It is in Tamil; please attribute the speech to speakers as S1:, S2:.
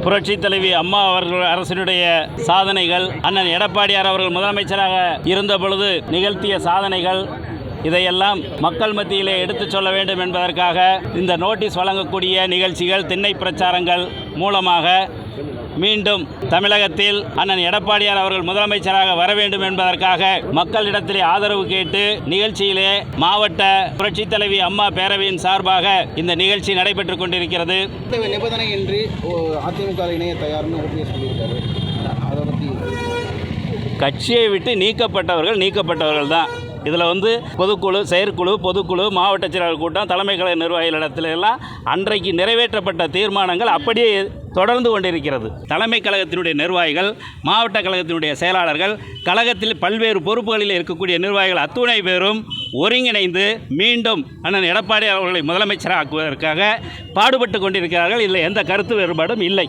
S1: புரட்சித் தலைவி அம்மா அவர்கள் அரசினுடைய சாதனைகள், அண்ணன் எடப்பாடியார் அவர்கள் முதலமைச்சராக இருந்த பொழுது நிகழ்த்திய சாதனைகள், இதையெல்லாம் மக்கள் மத்தியிலே எடுத்துச் சொல்ல வேண்டும் என்பதற்காக இந்த நோட்டீஸ் வழங்கக்கூடிய நிகழ்ச்சிகள், திண்ணை பிரச்சாரங்கள் மூலமாக மீண்டும் தமிழகத்தில் அண்ணன் எடப்பாடியார் அவர்கள் முதலமைச்சராக வர வேண்டும் என்பதற்காக மக்களிடத்திலே ஆதரவு கேட்டு நிகழ்ச்சியிலே மாவட்ட புரட்சித் தலைவி அம்மா பேரவையின் சார்பாக இந்த நிகழ்ச்சி நடைபெற்றுக் கொண்டிருக்கிறது.
S2: நிபந்தனையின்றி அதிமுக இணைய தயார்னு ஓபிஎஸ் சொல்லியிருக்காரு. அதை பற்றி
S1: கட்சியை விட்டு நீக்கப்பட்டவர்கள் தான். இதில் பொதுக்குழு, செயற்குழு, பொதுக்குழு, மாவட்ட செயலாளர் கூட்டம், தலைமை கழக நிர்வாகிகளிடத்துல எல்லாம் அன்றைக்கு நிறைவேற்றப்பட்ட தீர்மானங்கள் அப்படியே தொடர்ந்து கொண்டிருக்கிறது. தலைமை கழகத்தினுடைய நிர்வாகிகள், மாவட்ட கழகத்தினுடைய செயலாளர்கள், கழகத்தில் பல்வேறு பொறுப்புகளில் இருக்கக்கூடிய நிர்வாகிகள் அத்துணை பேரும் ஒருங்கிணைந்து மீண்டும் அண்ணன் எடப்பாடி அவர்களை முதலமைச்சராக்குவதற்காக பாடுபட்டு கொண்டிருக்கிறார்கள். இதில் எந்த கருத்து வேறுபாடும் இல்லை.